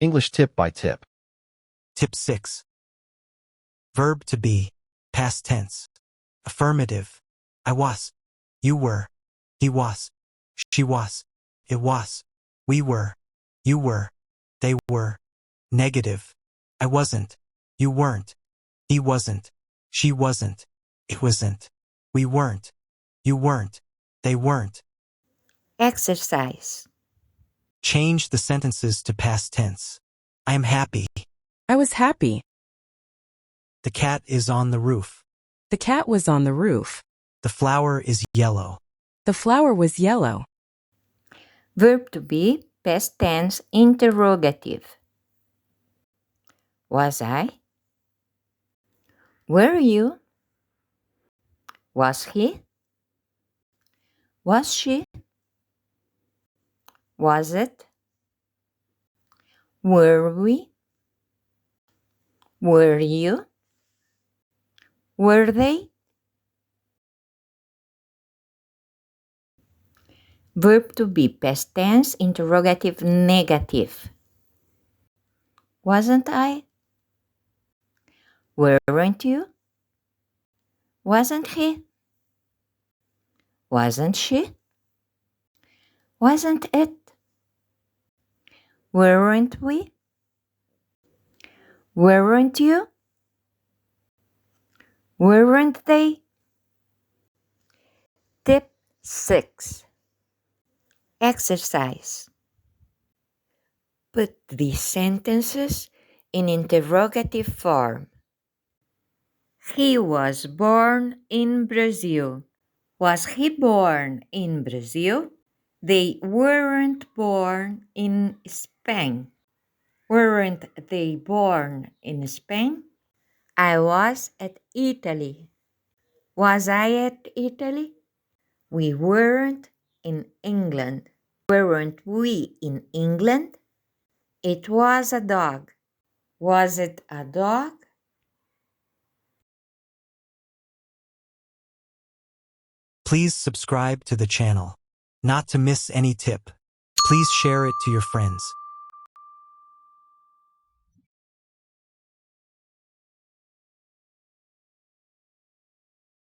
English tip by tip. Tip 6. Verb to be, past tense. Affirmative. I was. You were. He was. She was. It was. We were. You were. They were. Negative. I wasn't. You weren't. He wasn't. She wasn't. It wasn't. We weren't. You weren't. They weren't. Exercise. Change the sentences to past tense. I am happy. I was happy. The cat is on the roof. The cat was on the roof. The flower is yellow. The flower was yellow. Verb to be, past tense, interrogative. Was I? Were you? Was he? Was she? Was it? Were we? Were you? Were they? Verb to be, past tense, interrogative, negative. Wasn't I? Weren't you? Wasn't he? Wasn't she? Wasn't it? Weren't we? Weren't you? Weren't they? Tip 6. Exercise. Put these sentences in interrogative form. He was born in Brazil. Was he born in Brazil? They weren't born in Spain. Weren't they born in Spain? I was at Italy. Was I at Italy? We weren't in England. Weren't we in England? It was a dog. Was it a dog? Please subscribe to the channel. Not to miss any tip. Please share it to your friends.